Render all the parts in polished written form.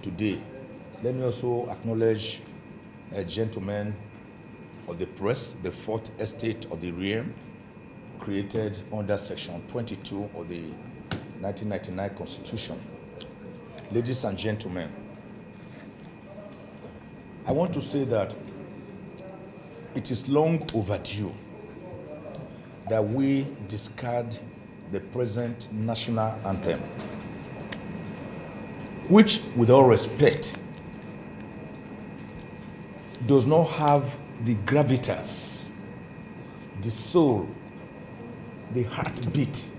today. Let me also acknowledge a gentleman of the press, the fourth estate of the realm, created under Section 22 of the 1999 Constitution. Ladies and gentlemen, I want to say that it is long overdue that we discard the present national anthem, which, with all respect, does not have the gravitas, the soul, the heartbeat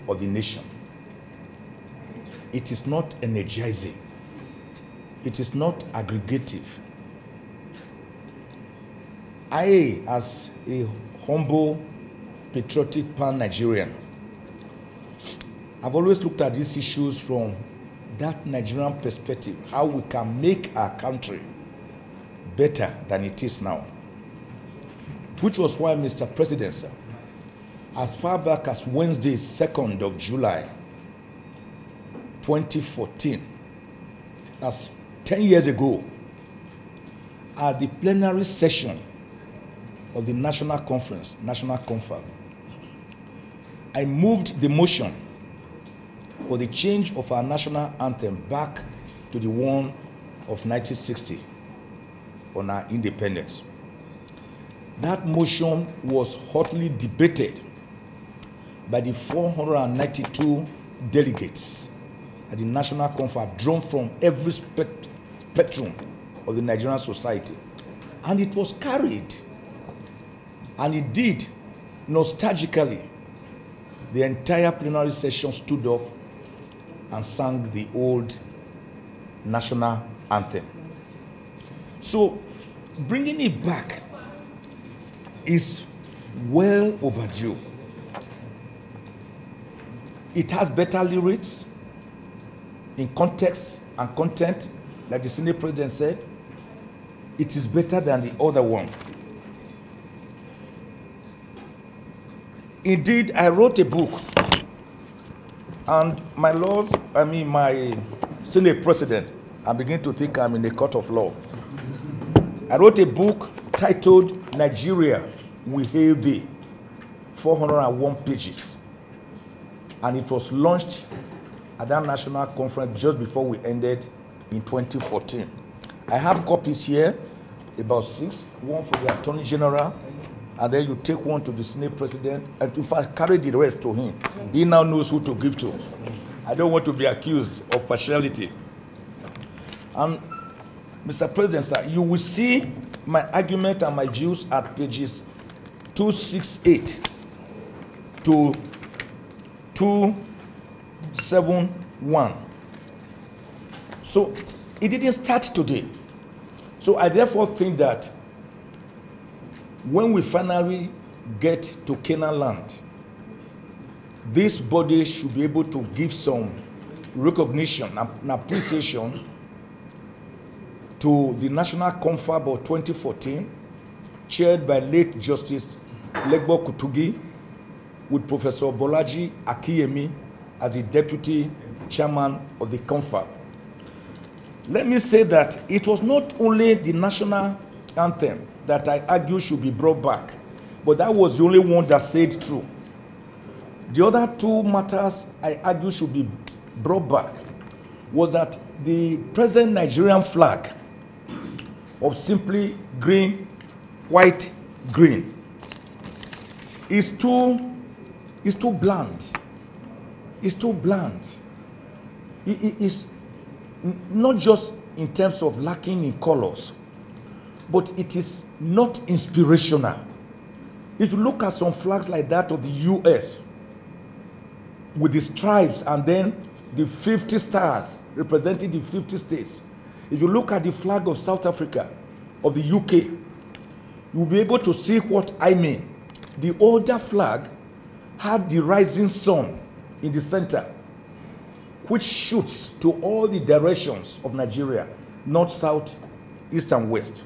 of the nation. It is not energizing. It is not aggregative. I, as a humble, patriotic pan-Nigerian, I've always looked at these issues from that Nigerian perspective, how we can make our country better than it is now. Which was why, Mr. President, sir, as far back as Wednesday, 2nd of July, 2014, that's 10 years ago, at the plenary session of the National Conference, National Confab, I moved the motion for the change of our national anthem back to the one of 1960 on our independence. That motion was hotly debated by the 492 delegates at the National Confab, drawn from every spectrum of the Nigerian society. And it was carried. And indeed, nostalgically, the entire plenary session stood up and sang the old national anthem. So, bringing it back is well overdue. It has better lyrics in context and content, like the Senate President said. It is better than the other one. Indeed, I wrote a book, and my Senate President, I begin to think I'm in a court of law. I wrote a book titled Nigeria, We Hail Thee, 401 pages. And it was launched at that national conference just before we ended in 2014. I have copies here, about 6, one for the Attorney General, and then you take one to the Senate President, and if I carry the rest to him, he now knows who to give to. I don't want to be accused of partiality. And Mr. President, sir, you will see my argument and my views at pages 268 to 271. So it didn't start today. So I therefore think that when we finally get to Canaan land, this body should be able to give some recognition and appreciation to the National Confab of 2014, chaired by late Justice Legbo Kutugi, with Professor Bolaji Akiyemi as the Deputy Chairman of the Confab. Let me say that it was not only the national anthem that I argue should be brought back, but that was the only one that said true. The other two matters I argue should be brought back was that the present Nigerian flag of simply green, white, green is too bland. It's too bland. It is not just in terms of lacking in colors, but it is not inspirational. If you look at some flags like that of the US, with the stripes and then the 50 stars representing the 50 states, if you look at the flag of South Africa, of the UK, you'll be able to see what I mean. The older flag had the rising sun in the center, which shoots to all the directions of Nigeria, north, south, east, and west.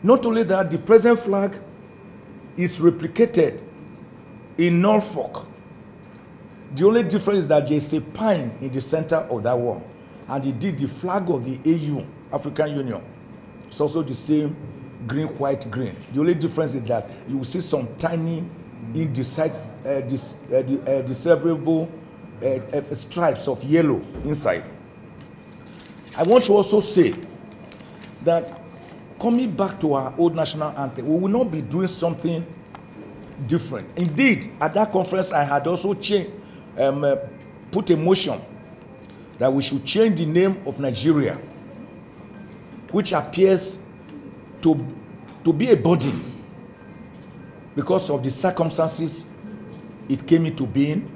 Not only that, the present flag is replicated in Norfolk. The only difference is that there is a pine in the center of that one. and he did the flag of the AU, African Union. It's also the same green, white, green. The only difference is that you will see some tiny indecipherable stripes of yellow inside. I want to also say that coming back to our old national anthem, we will not be doing something different. Indeed, at that conference, I had also put a motion that we should change the name of Nigeria, which appears to be a burden because of the circumstances it came into being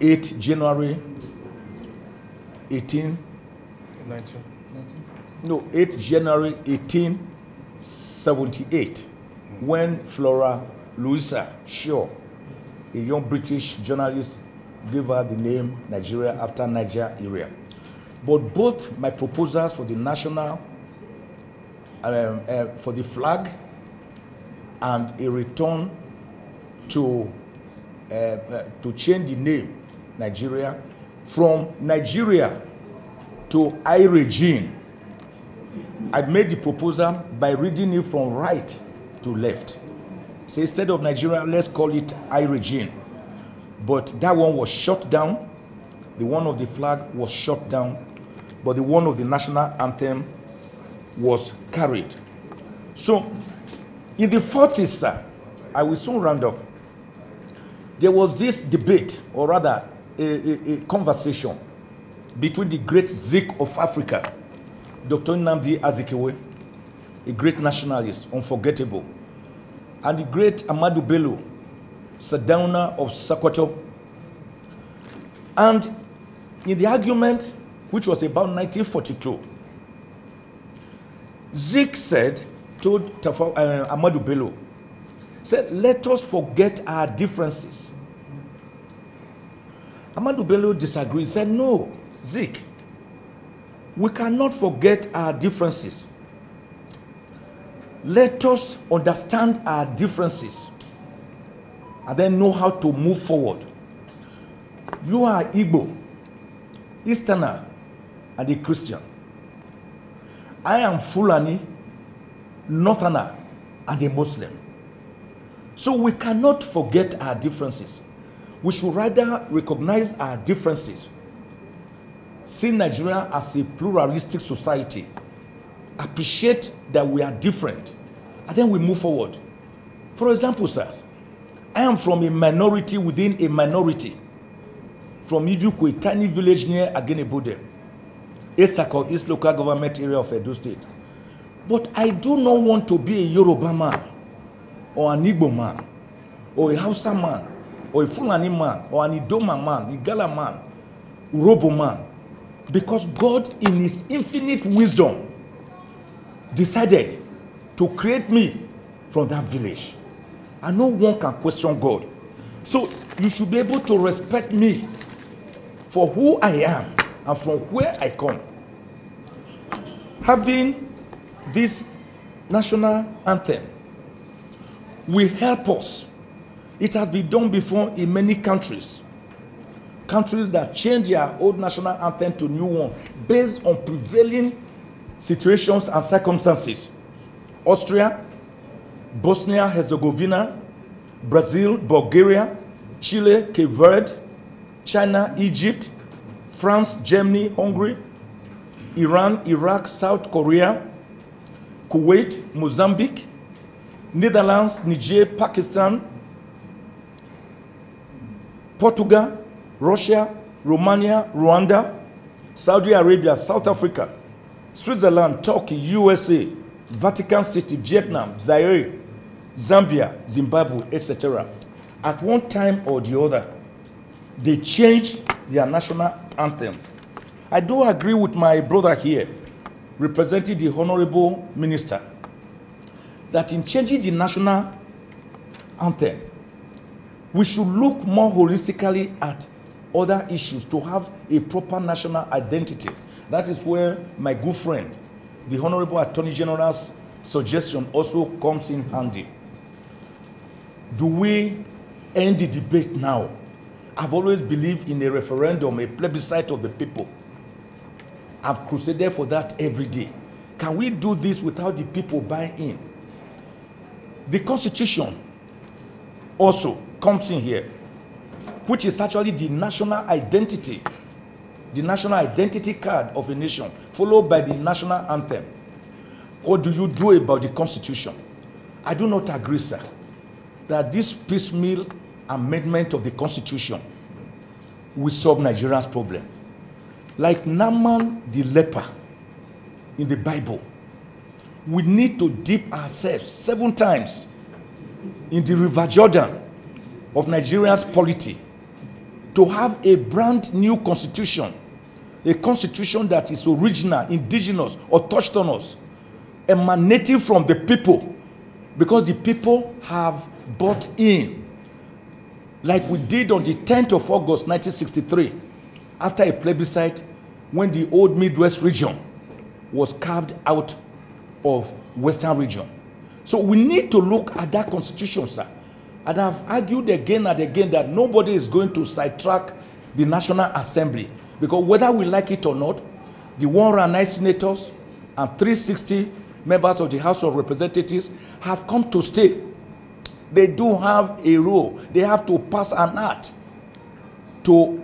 8 January 1878, when Flora Louisa Shaw, a young British journalist, gave her the name Nigeria after Niger area. But both my proposals for the national, for the flag, and a return to change the name Nigeria from Nigeria to I-Regime, I made the proposal by reading it from right to left. So instead of Nigeria, let's call it I-Regime. But that one was shut down. The one of the flag was shut down, but the one of the national anthem was carried. So in the 40s, sir, I will soon round up, there was this debate, or rather a conversation between the great Zik of Africa, Dr. Nnamdi Azikiwe, a great nationalist, unforgettable, and the great Ahmadu Bello, Sardauna of Sokoto. And in the argument, which was about 1942, Zik told Ahmadu Bello, said, let us forget our differences. Ahmadu Bello disagreed, said, no, Zik, we cannot forget our differences. Let us understand our differences and then know how to move forward. You are Igbo, Easterner, and a Christian. I am Fulani, Northerner, and a Muslim. So we cannot forget our differences. We should rather recognize our differences, see Nigeria as a pluralistic society, appreciate that we are different, and then we move forward. For example, sirs, I am from a minority within a minority, from Ivuku, a tiny village near Agenebode, Esako, East Local Government Area of Edo State. But I do not want to be a Yoruba man, or an Igbo man, or a Hausa man, or a Fulani man, or an Idoma man, Igala man, Urobo man, because God, in His infinite wisdom, decided to create me from that village. And no one can question God. So you should be able to respect me for who I am and from where I come. Having this national anthem will help us. It has been done before in many countries. Countries that change their old national anthem to new one based on prevailing situations and circumstances. Austria, Bosnia Herzegovina, Brazil, Bulgaria, Chile, Cape Verde, China, Egypt, France, Germany, Hungary, Iran, Iraq, South Korea, Kuwait, Mozambique, Netherlands, Niger, Pakistan, Portugal, Russia, Romania, Rwanda, Saudi Arabia, South Africa, Switzerland, Turkey, USA, Vatican City, Vietnam, Zaire, Zambia, Zimbabwe, etc. At one time or the other, they changed their national anthems. I do agree with my brother here, representing the Honorable Minister, that in changing the national anthem, we should look more holistically at other issues to have a proper national identity. That is where my good friend, the Honorable Attorney General's suggestion also comes in handy. Do we end the debate now? I've always believed in a referendum, a plebiscite of the people. I've crusaded for that every day. Can we do this without the people buying in? The Constitution also comes in here, which is actually the national identity card of a nation, followed by the national anthem. What do you do about the Constitution? I do not agree, sir, that this piecemeal amendment of the Constitution will solve Nigeria's problem. Like Naaman the leper in the Bible, we need to dip ourselves 7 times in the River Jordan of Nigeria's polity to have a brand new constitution, a constitution that is original, indigenous, autochthonous, emanating from the people, because the people have bought in, like we did on the 10th of August 1963, after a plebiscite when the old Midwest region was carved out of Western region. So we need to look at that constitution, sir. And I've argued again and again that nobody is going to sidetrack the National Assembly, because whether we like it or not, the 109 senators and 360 members of the House of Representatives have come to stay. They do have a role. They have to pass an act to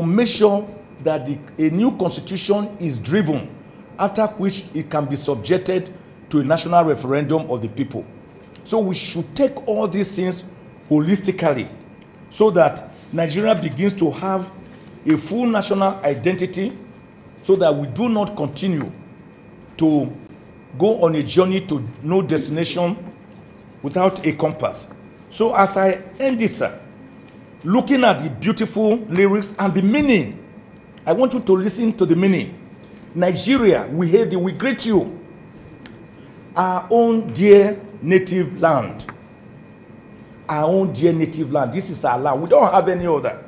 make sure that a new constitution is driven, after which it can be subjected to a national referendum of the people. So we should take all these things holistically so that Nigeria begins to have a full national identity, so that we do not continue to go on a journey to no destination without a compass. So as I end this, sir, looking at the beautiful lyrics and the meaning, I want you to listen to the meaning. Nigeria, we hate you, we greet you, our own dear native land. Our own dear native land. This is our land. We don't have any other.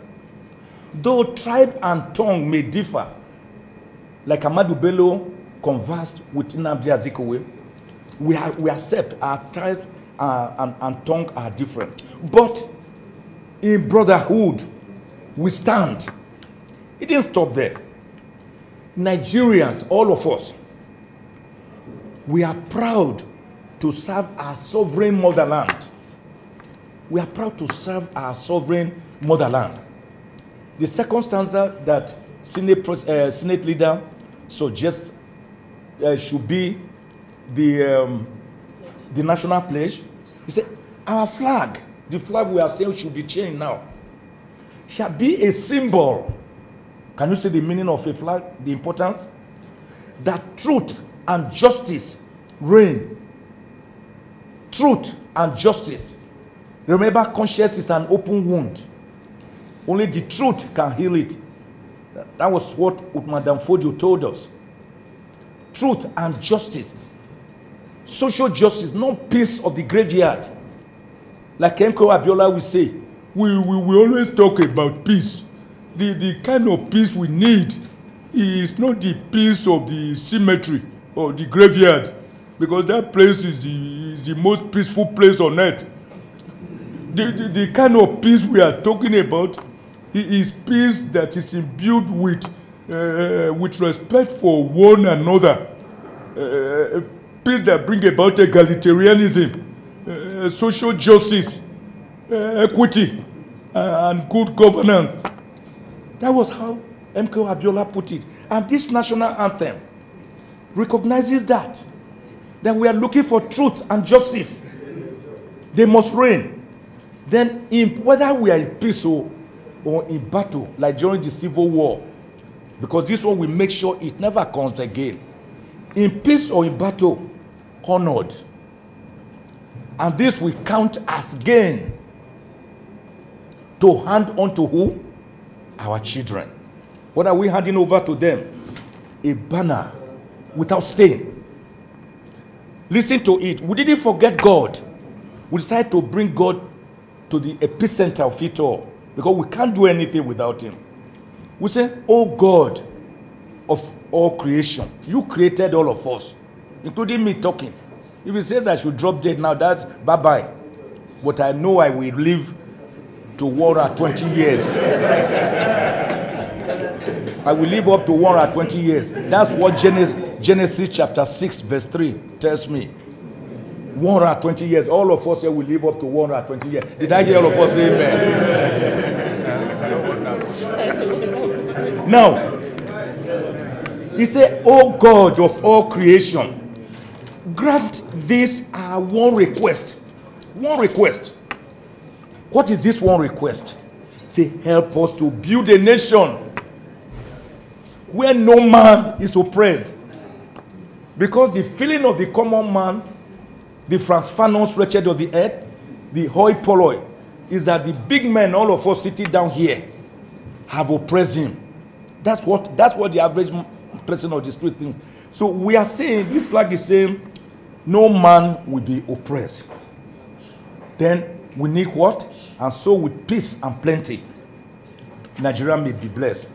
Though tribe and tongue may differ, like Ahmadu Bello conversed with Nnamdi Azikiwe, we accept our tribe and tongue are different. But in brotherhood, we stand. It didn't stop there. Nigerians, all of us, we are proud to serve our sovereign motherland. We are proud to serve our sovereign motherland. The second stanza that Senate leader suggests should be the national pledge. He said, our flag, the flag we are saying should be changed now, shall be a symbol. Can you see the meaning of a flag, the importance? That truth and justice reign. Truth and justice. Remember, conscience is an open wound. Only the truth can heal it. That was what Madam Fodio told us. Truth and justice. Social justice, not peace of the graveyard. Like Emko Abiola will say, we always talk about peace. The kind of peace we need is not the peace of the cemetery or the graveyard, because that place is the most peaceful place on earth. The kind of peace we are talking about is peace that is imbued with respect for one another. Peace that brings about egalitarianism, social justice, equity, and good governance. That was how MK Abiola put it. And this national anthem recognizes that we are looking for truth and justice. They must reign. Then, whether we are in peace or in battle, like during the Civil War, because this one will make sure it never comes again. In peace or in battle, honored. And this we count as gain to hand on to who? Our children. What are we handing over to them? A banner without stain. Listen to it. We didn't forget God. We decided to bring God to the epicenter of it all, because we can't do anything without him. We say, oh God of all creation, you created all of us, including me talking. If he says I should drop dead now, that's bye-bye. But I know I will live to war at 20 years. I will live up to 120 years. That's what Genesis chapter 6 verse 3 tells me. 120 years. All of us here will live up to 120 years. Did I hear all of us say amen? Now, he said, "O God of all creation, grant this our one request." One request. What is this one request? Say, help us to build a nation where no man is oppressed. Because the feeling of the common man, the Fransphanos wretched of the earth, the hoi polloi, is that the big men, all of us sitting down here, have oppressed him. That's what the average person of the street thinks. So we are saying, this flag is saying, no man will be oppressed. Then we need what? And so with peace and plenty, Nigeria may be blessed.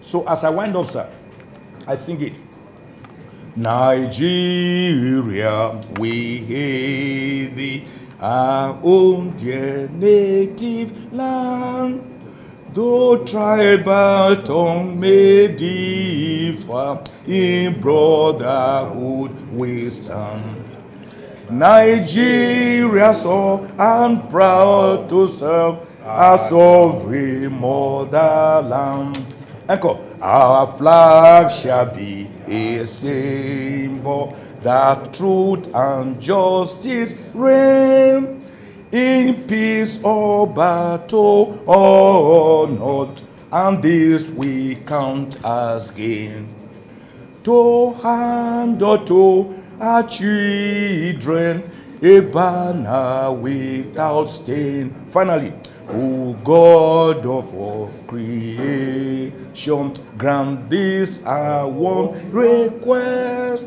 So as I wind up, sir, I sing it. Nigeria, we hail thee, our own dear native land. Though tribal tongue may differ, in brotherhood we stand. Nigeria, so and proud to serve our sovereign motherland. Echo. Our flag shall be a symbol that truth and justice reign, in peace or battle or not, and this we count as gain. To hand or to our children a banner without stain. Finally, O God of all creation, grant this our one request.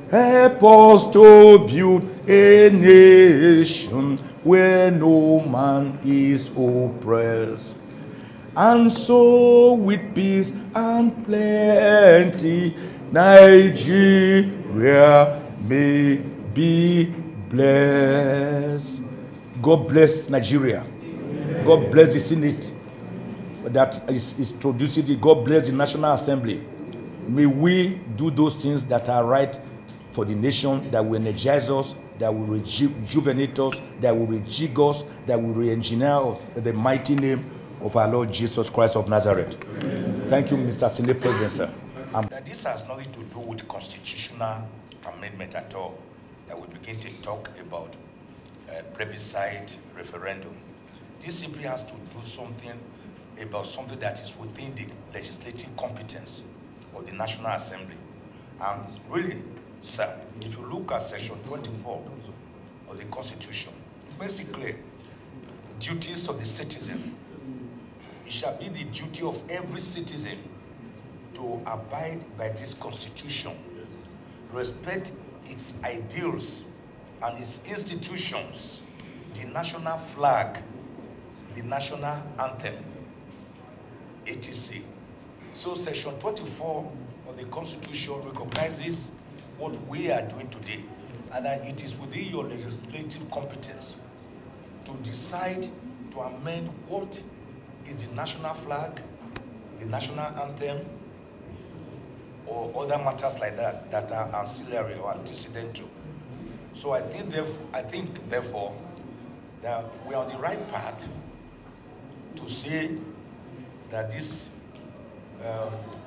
Help us to build a nation where no man is oppressed. And so with peace and plenty, Nigeria may be blessed. God bless Nigeria. God bless the Senate that is producing it. God bless the National Assembly. May we do those things that are right for the nation, that will energize us, that will rejuvenate us, that will rejig us, that will re-engineer us in the mighty name of our Lord Jesus Christ of Nazareth. Amen. Thank you, Mr. Senate President, sir. This has nothing to do with constitutional amendment at all. That we begin to talk about plebiscite referendum. This simply has to do something about something that is within the legislative competence of the National Assembly. And really, sir, if you look at section 24 of the Constitution, it makes it clear, duties of the citizen. It shall be the duty of every citizen to abide by this Constitution, respect its ideals and its institutions, the national flag, the national anthem, etc. So section 24 of the Constitution recognizes what we are doing today, and that it is within your legislative competence to decide to amend what is the national flag, the national anthem, or other matters like that that are ancillary or antecedent to. So I think therefore that we are on the right path to say that this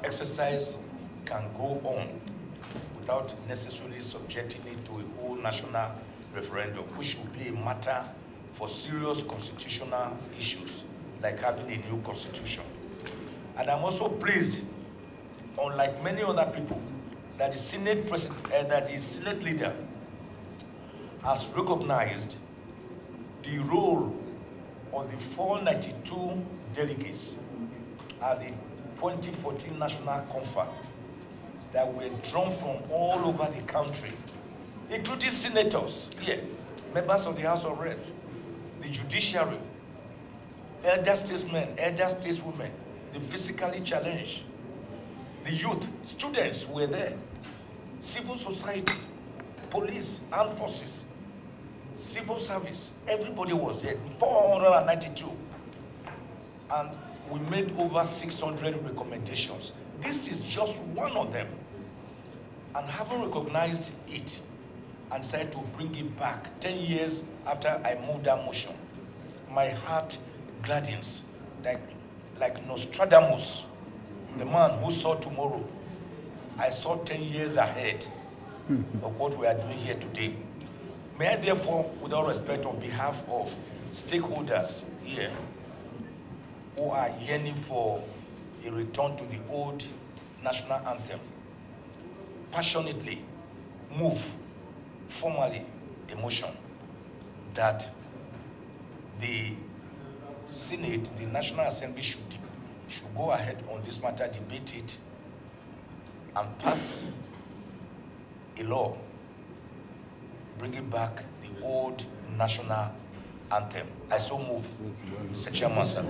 exercise can go on without necessarily subjecting it to a whole national referendum, which would be a matter for serious constitutional issues, like having a new constitution. And I'm also pleased, unlike many other people, that the Senate leader has recognized the role of the 492 delegates at the 2014 National Conference that were drawn from all over the country, including senators here, members of the House of Reps, the judiciary, elder statesmen, elder stateswomen, the physically challenged, the youth, students were there, civil society, police, armed forces, civil service, everybody was there, 492. And we made over 600 recommendations. This just one of them. And having recognized it and decided to bring it back 10 years after I moved that motion, my heart gladdens like Nostradamus, the man who saw tomorrow. I saw 10 years ahead of what we are doing here today. May I therefore, with all respect, on behalf of stakeholders here who are yearning for a return to the old national anthem, passionately move formally a motion that the Senate, the National Assembly should go ahead on this matter, debate it, and pass a law bringing back the old national anthem. I so move, Mr. Chairman, sir.